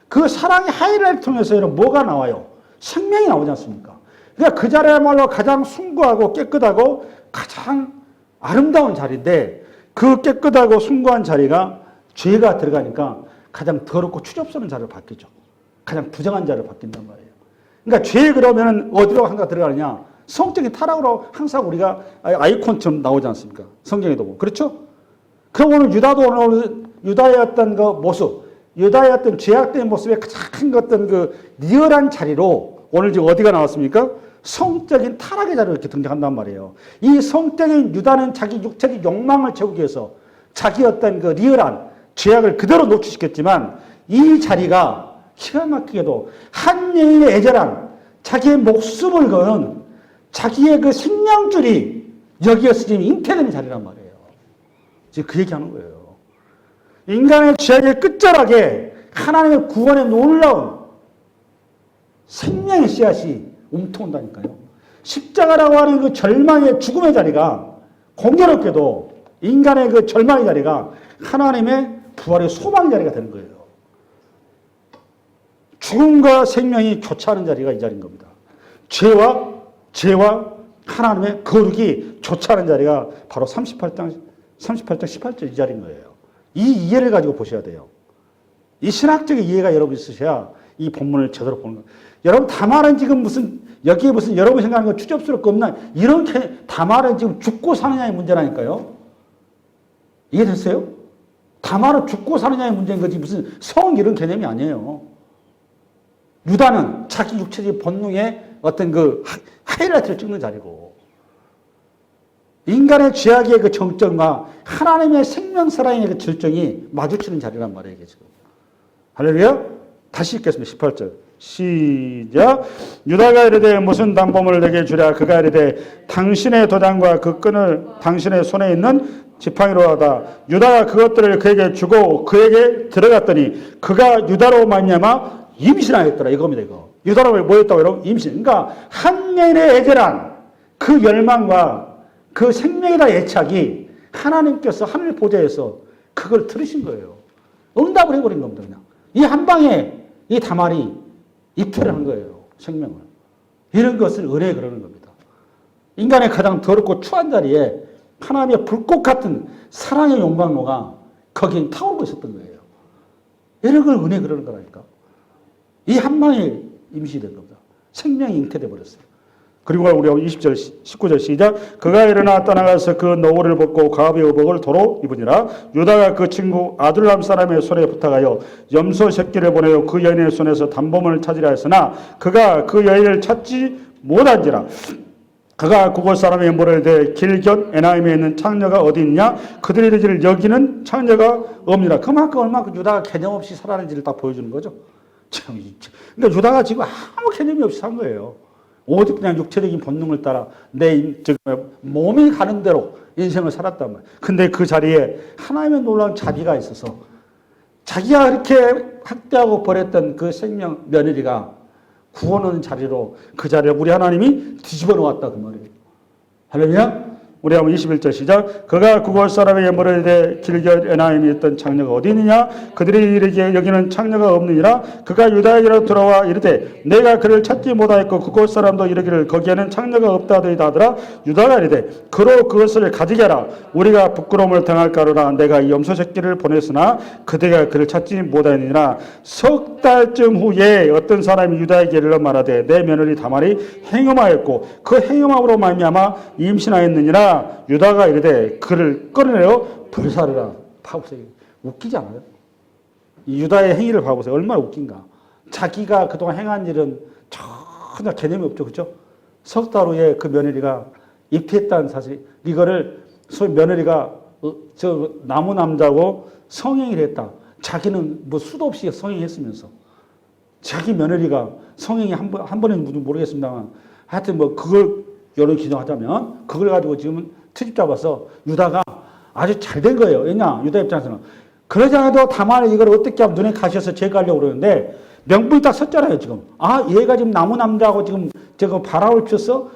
그 사랑의 하이라이트 통해서 뭐가 나와요? 생명이 나오지 않습니까? 그러니까 그 자리야말로 가장 숭고하고 깨끗하고 가장 아름다운 자리인데 그 깨끗하고 숭고한 자리가 죄가 들어가니까 가장 더럽고 추접스러운 자리로 바뀌죠. 가장 부정한 자를 바뀐단 말이에요. 그러니까 죄 그러면 어디로 한가 들어가느냐? 성적인 타락으로 항상 우리가 아이콘처럼 나오지 않습니까? 성경에도 보면. 그렇죠? 그럼 오늘 유다도 오늘 유다의 어떤 그 모습, 유다의 어떤 죄악된 모습의 가장 어떤 그 리얼한 자리로 오늘 지금 어디가 나왔습니까? 성적인 타락의 자리로 이렇게 등장한단 말이에요. 이 성적인 유다는 자기 육체적 욕망을 채우기 위해서 자기 어떤 그 리얼한 죄악을 그대로 노출시켰지만 이 자리가 기가 막히게도 한 여인의 애절한 자기의 목숨을 거는 자기의 그 생명줄이 여기에서 지금 잉태되는 자리란 말이에요. 지금 그 얘기하는 거예요. 인간의 죄악의 끝자락에 하나님의 구원의 놀라운 생명의 씨앗이 움트온다니까요. 십자가라고 하는 그 절망의 죽음의 자리가 공교롭게도 인간의 그 절망의 자리가 하나님의 부활의 소망의 자리가 되는 거예요. 죽음과 생명이 교차하는 자리가 이 자리인 겁니다. 죄와 하나님의 거룩이 교차하는 자리가 바로 38장 18절 이 자리인 거예요. 이 이해를 가지고 보셔야 돼요. 이 신학적인 이해가 여러분 있으셔야 이 본문을 제대로 보는 거예요. 여러분 다말은 지금 여기에 여러분 생각하는 거 추접스럽고 없나 이렇게 다말은 지금 죽고 사느냐의 문제라니까요. 이해됐어요? 다말은 죽고 사느냐의 문제인 거지 무슨 성 이런 개념이 아니에요. 유다는 자기 육체적 본능의 어떤 그 하이라이트를 찍는 자리고 인간의 죄악의 그 정점과 하나님의 생명사랑의 그 절정이 마주치는 자리란 말이에요. 이게 지금. 할렐루야. 다시 읽겠습니다. 18절. 시작. 유다가 이르되 무슨 담보물을 내게 주랴. 그가 이르되 당신의 도장과 그 끈을 당신의 손에 있는 지팡이로 하다. 유다가 그것들을 그에게 주고 그에게 들어갔더니 그가 유다로 말미암아 임신하였더라. 이겁니다. 이거. 유다로 뭐였다고 여러분? 임신. 그러니까 한 여인의 애절한 그 열망과 그 생명에 대한 애착이 하나님께서 하늘 보좌에서 그걸 들으신 거예요. 응답을 해버린 겁니다. 그냥. 이 한 방에 이 다말이 입퇴를 한 거예요. 생명을. 이런 것을 은혜 그러는 겁니다. 인간의 가장 더럽고 추한 자리에 하나님의 불꽃 같은 사랑의 용광로가 거기에 타오르고 있었던 거예요. 이런 걸 은혜 그러는 거라니까. 이 한 방에 임시된 겁니다. 생명이 잉태돼 버렸어요. 그리고 우리가 20절, 19절 시작. 그가 일어나 떠나가서 그 노을을 벗고 가업의 의복을 도로 입으니라. 유다가 그 친구 아둘람 사람의 손에 부탁하여 염소 새끼를 보내어 그 여인의 손에서 담보물을 찾으려 했으나 그가 그 여인을 찾지 못한지라. 그가 그곳 사람의 물을 대 길곁 에나임에 있는 창녀가 어디 있냐? 그들이 이르기를 여기는 창녀가 없니라. 그만큼 얼마나 유다가 개념 없이 살아는지를 다 보여주는 거죠. 참, 그러니까 유다가 지금 아무 개념이 없이 산 거예요. 오직 그냥 육체적인 본능을 따라 내 몸이 가는 대로 인생을 살았단 말이에요. 근데 그 자리에 하나님의 놀라운 자비가 있어서 자기가 이렇게 학대하고 버렸던 그 생명 며느리가 구원하는 자리로 그 자리에 우리 하나님이 뒤집어 놓았다 그 말이에요. 할렐루야. 우리 한번 21절 시작. 그가 그곳 사람에게 물으되 길곁 에나임에 있던 창녀가 어디 있느냐? 그들이 이르기에 여기는 창녀가 없느니라. 그가 유다에게로 들어와 이르되 내가 그를 찾지 못하였고 그곳 사람도 이르기를 거기에는 창녀가 없다 하더라. 유다가 이르되 그로 그것을 가지게 하라. 우리가 부끄러움을 당할까로라. 내가 이 염소 새끼를 보냈으나 그대가 그를 찾지 못하였느니라. 석 달쯤 후에 어떤 사람이 유다에게 이르러 말하되 내 며느리 다말이 행음하였고 그 행음함으로 말미암아 임신하였느니라. 유다가 이르되 그를 꺼내어 불사르라. 봐보세요. 웃기지 않아요? 이 유다의 행위를 봐보세요. 얼마나 웃긴가. 자기가 그동안 행한 일은 전혀 개념이 없죠. 그렇죠? 석 달 후에 그 며느리가 입퇴했다는 사실. 이거를 소위 며느리가 저 나무 남자고 성행위를 했다. 자기는 뭐 수도 없이 성행했으면서 자기 며느리가 성행위 한 번은 모르겠습니다만 하여튼 뭐 그걸 여론 기정하자면 그걸 가지고 지금 트집 잡아서 유다가 아주 잘 된 거예요. 왜냐? 유다 입장에서는. 그러지 않아도 다만 이걸 어떻게 하면 눈에 가셔서 제거하려고 그러는데 명분이 딱 섰잖아요. 지금. 아 얘가 지금 나무 남자하고 지금 저거 바람을 폈어?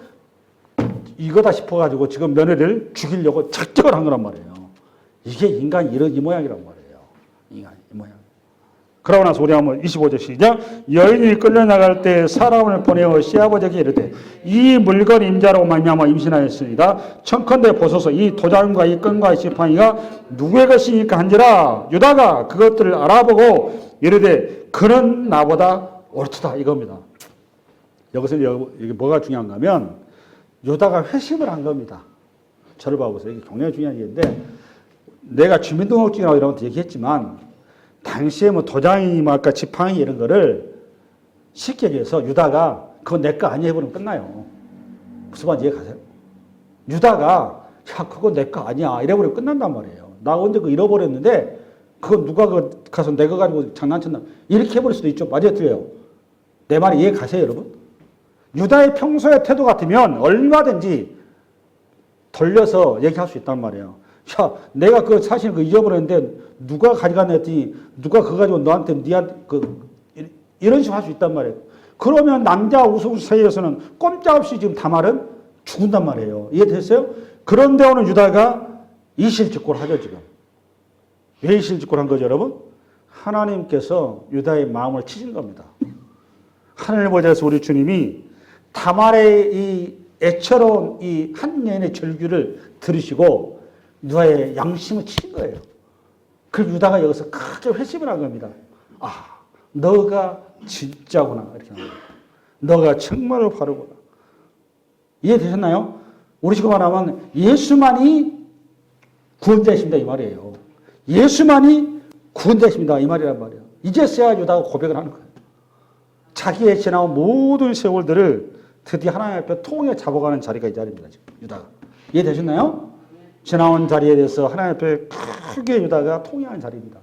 이거다 싶어가지고 지금 며느리를 죽이려고 작정을 한 거란 말이에요. 이게 인간이 이 모양이란 말이에요. 인간이 이 모양. 그러고 나서 우리 한번 25절 시작. 여인이 끌려나갈 때 사람을 보내어 시아버지에게 이르되 이 물건 임자로 말미암아 임신하였으니까 청컨대 보소서 이 도장과 이 끈과 이 지팡이가 누구의 것이니까 한지라. 유다가 그것들을 알아보고 이르되 그는 나보다 옳다 이겁니다. 여기서 이게 뭐가 중요한가 하면 유다가 회심을 한 겁니다. 저를 봐보세요. 이게 굉장히 중요한 얘기인데 내가 주민등록증이라고 이런 것도 얘기했지만 당시에 뭐 도장이 뭐 아까 지팡이 이런 거를 쉽게 얘기해서 유다가 그건 내 거 아니에요 해버리면 끝나요. 무슨 말인지 이해가세요? 유다가 야 그거 내 거 아니야 이래버리면 끝난단 말이에요. 나 언제 그거 잃어버렸는데 그거 누가 그 가서 내 거 가지고 장난쳤나 이렇게 해버릴 수도 있죠. 맞아요 틀려요? 내 말이 이해 가세요 여러분? 유다의 평소의 태도 같으면 얼마든지 돌려서 얘기할 수 있단 말이에요. 야 내가 그 사실 그 잊어버렸는데 누가 가져갔나 했더니 누가 그거 가지고 너한테 니한테 이런 식으로 할 수 있단 말이에요. 그러면 남자 우승 사이에서는 꼼짝없이 지금 다말은 죽은단 말이에요. 이해됐어요? 그런데 오늘 유다가 이실직고를 하죠 지금. 왜 이실직고를 한 거죠 여러분? 하나님께서 유다의 마음을 치신 겁니다. 하늘을 보자서 우리 주님이 다말의 이 애처로운 이 한 여인의 절규를 들으시고 유다의 양심을 치신 거예요. 그래서 유다가 여기서 크게 회심을 한 겁니다. 아, 너가 진짜구나 이렇게 합니다. 너가 정말로 바르구나. 이해되셨나요? 우리 식으로 말하면 예수만이 구원자이십니다 이 말이에요. 예수만이 구원자이십니다 이 말이란 말이에요. 이제서야 유다가 고백을 하는 거예요. 자기의 지나온 모든 세월들을 드디어 하나님 앞에 통해 잡아가는 자리가 이 자리입니다. 지금 유다가. 이해되셨나요? 지나온 자리에 대해서 하나님 앞에 크게 유다가 통해하는 자리입니다.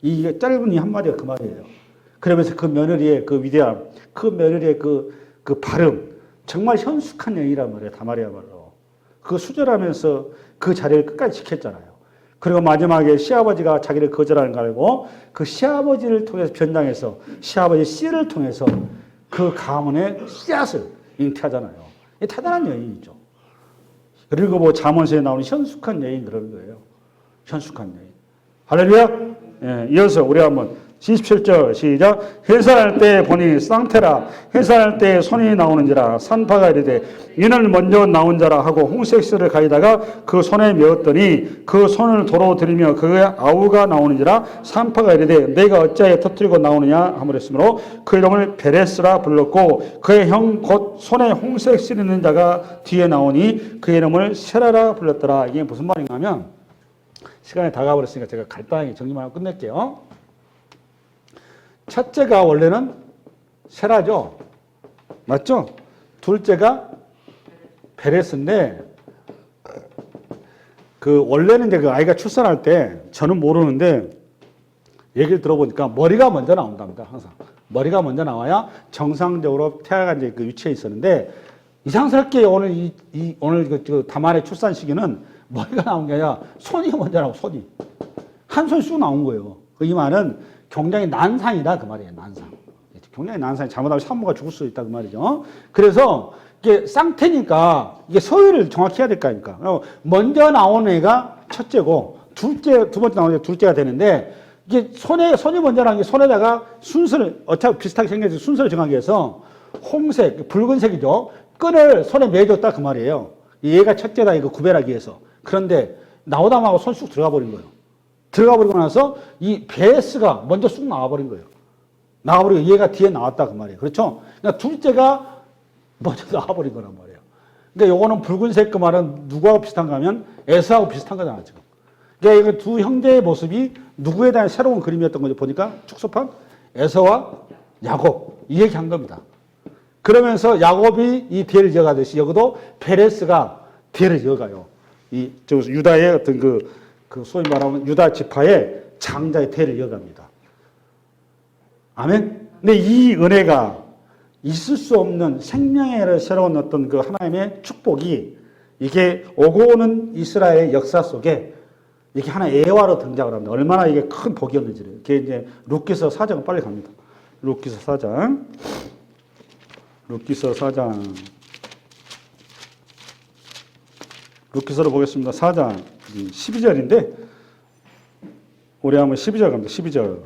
이 짧은 이 한마디가 그 말이에요. 그러면서 그 며느리의 그 위대함, 그 며느리의 그 발음, 정말 현숙한 여인이란 말이에요. 다말이야말로. 그 수절하면서 그 자리를 끝까지 지켰잖아요. 그리고 마지막에 시아버지가 자기를 거절하는 걸 알고 그 시아버지를 통해서 변장해서 시아버지 씨를 통해서 그 가문의 씨앗을 잉태하잖아요. 이 대단한 여인이죠. 그리고 뭐 잠언서에 나오는 현숙한 여인 그러는 거예요. 현숙한 여인. 할렐루야. 예, 이어서 우리 한번 27절 시작. 해산할 때 보니 쌍태라 해산할 때 손이 나오는지라 산파가 이르되 이는 먼저 나온 자라 하고 홍색실을 가리다가 그 손에 메었더니 그 손을 도로 들이며 그의 아우가 나오는지라 산파가 이르되 내가 어찌하여 터뜨리고 나오느냐 하므로 했으므로 그 이름을 베레스라 불렀고 그의 형 곧 손에 홍색실 있는 자가 뒤에 나오니 그 이름을 세라라 불렀더라. 이게 무슨 말인가 하면 시간이 다 가버렸으니까 제가 간단하게 정리만 하고 끝낼게요. 첫째가 원래는 세라죠. 맞죠? 둘째가 베레스인데 그 원래는 이제 그 아이가 출산할 때 저는 모르는데 얘기를 들어보니까 머리가 먼저 나온답니다. 항상 머리가 먼저 나와야 정상적으로 태아가 이제 그 위치에 있었는데 이상스럽게 오늘 오늘 그 다말의 출산 시기는 머리가 나온 게 아니라 손이 먼저 나오고 손이 한 손 쑥 나온 거예요. 이 말은 굉장히 난상이다 그 말이에요. 난상. 굉장히 난상이 잘못하면 산모가 죽을 수 있다 그 말이죠. 그래서 이게 쌍태니까 이게 서열을 정확히 해야 될 거 아닙니까? 먼저 나온 애가 첫째고 두 번째 나온 애가 둘째가 되는데 이게 손이 먼저 나온 게 손에다가 순서를 어차피 비슷하게 생겨서 순서를 정하기 위해서 홍색, 붉은색이죠. 끈을 손에 매줬다 그 말이에요. 얘가 첫째다 이거 구별하기 위해서. 그런데 나오다마고 손 쑥 들어가 버린 거예요. 들어가 버리고 나서 이 베스가 먼저 쑥 나와버린 거예요. 나와버리고 얘가 뒤에 나왔다 그 말이에요. 그렇죠? 그러니까 둘째가 먼저 나와버린 거란 말이에요. 그러니까 요거는 붉은색 그 말은 누구하고 비슷한가 하면 에서하고 비슷한 거잖아 지금. 그러니까 이거 두 형제의 모습이 누구에 대한 새로운 그림이었던 거죠. 보니까 축소판 에서와 야곱 이 얘기한 겁니다. 그러면서 야곱이 이 뒤를 이어가듯이 여기도 베레스가 뒤를 이어가요. 이 유다의 어떤 그 소위 말하면 유다 지파의 장자의 태를 이어갑니다. 아멘? 근데 이 은혜가 있을 수 없는 생명의 새로운 어떤 그 하나님의 축복이 이게 오고 오는 이스라엘의 역사 속에 이게 하나의 예화로 등장을 합니다. 얼마나 이게 큰 복이었는지를. 이게 이제 룻기서 4장은 빨리 갑니다. 룻기서 4장. 룻기서 4장. 룻기서로 보겠습니다. 4장 12절인데 우리 한번 12절 갑니다. 12절.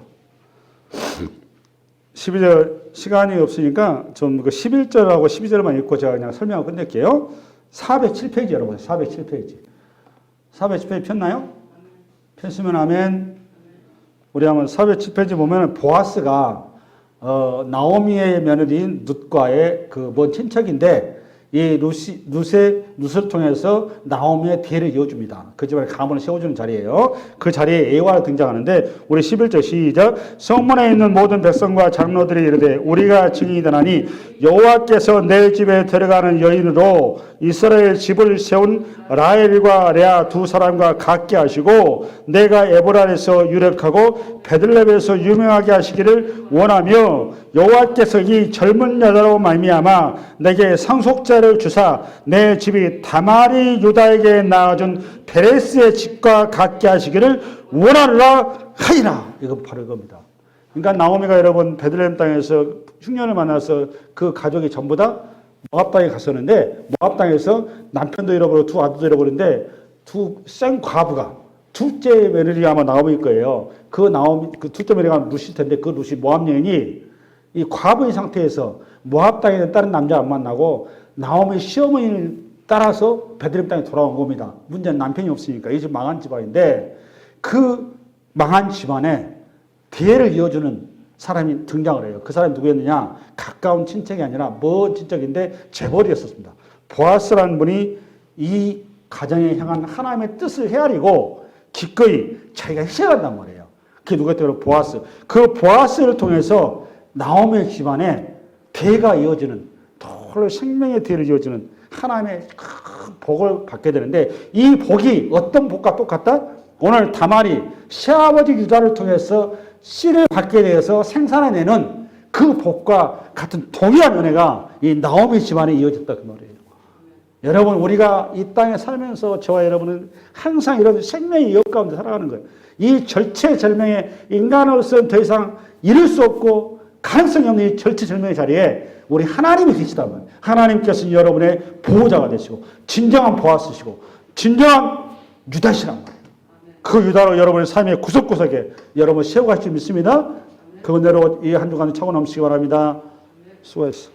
12절 시간이 없으니까 좀 그 11절하고 12절만 읽고 제가 그냥 설명을 끝낼게요. 407페이지 여러분. 407페이지. 407페이지 폈나요? 폈으면 아멘. 우리 한번 407페이지 보면 보아스가 나오미의 며느리인 룻과의 그 먼 친척인데 이 룻을 통해서 나오미의 뒤를 이어줍니다. 그 집안에 가문을 세워주는 자리예요. 그 자리에 에와가 등장하는데 우리 11절 시작. 성문에 있는 모든 백성과 장로들이 이르되 우리가 증인이다 하니 여호와께서 내 집에 들어가는 여인으로 이스라엘 집을 세운 라헬과 레아 두 사람과 같게 하시고 내가 에브랄에서 유력하고 베들레헴에서 유명하게 하시기를 원하며 여호와께서 이 젊은 여자로 말미암아 내게 상속자를 주사 내 집이 다말이 유다에게 낳아준 베레스의 집과 같게 하시기를 원하노라 하리라. 이거 바로 이겁니다. 그러니까 나오미가 여러분 베들레헴 땅에서 흉년을 만나서 그 가족이 전부 다 모압 땅에 갔었는데 모압 땅에서 남편도 잃어버리고 두 아들도 잃어버렸는데 두 생 과부가 둘째 며느리가 아마 나오미일 거예요. 그 둘째 며느리가 룻일 텐데 그 룻이 모압 여인이 이 과부의 상태에서 모압 땅에 있는 다른 남자 안 만나고 나오미 시어머니를 따라서 베들레헴 땅에 돌아온 겁니다. 문제는 남편이 없으니까 이 집 망한 집안인데 그 망한 집안에 대를 이어주는 사람이 등장을 해요. 그 사람이 누구였느냐? 가까운 친척이 아니라 먼 친척인데 재벌이었습니다. 보아스라는 분이 이 가정에 향한 하나님의 뜻을 헤아리고 기꺼이 자기가 희생한단 말이에요. 그게 누구였다고? 보아스. 그 보아스를 통해서 나오미의 집안에 대가 이어지는 털로 생명의 대를 이어지는 하나님의 큰 복을 받게 되는데 이 복이 어떤 복과 똑같다? 오늘 다말이 시아버지 유다를 통해서 씨를 받게 되어서 생산해내는 그 복과 같은 동일한 은혜가 이 나오미 집안에 이어졌다 그 말이에요. 여러분 우리가 이 땅에 살면서 저와 여러분은 항상 이런 생명의 역 가운데 살아가는 거예요. 이 절체절명의 인간으로서는 더 이상 이룰 수 없고 가능성이 없는 이 절체절명의 자리에 우리 하나님이 계시단 말이에요. 하나님께서는 여러분의 보호자가 되시고 진정한 보아스시고 진정한 유다시란 말이에요. 그 유다로 여러분의 삶의 구석구석에 여러분 세워갈 줄 믿습니다. 그건대로 이 한 주간 차고 넘치기 바랍니다. 수고했어.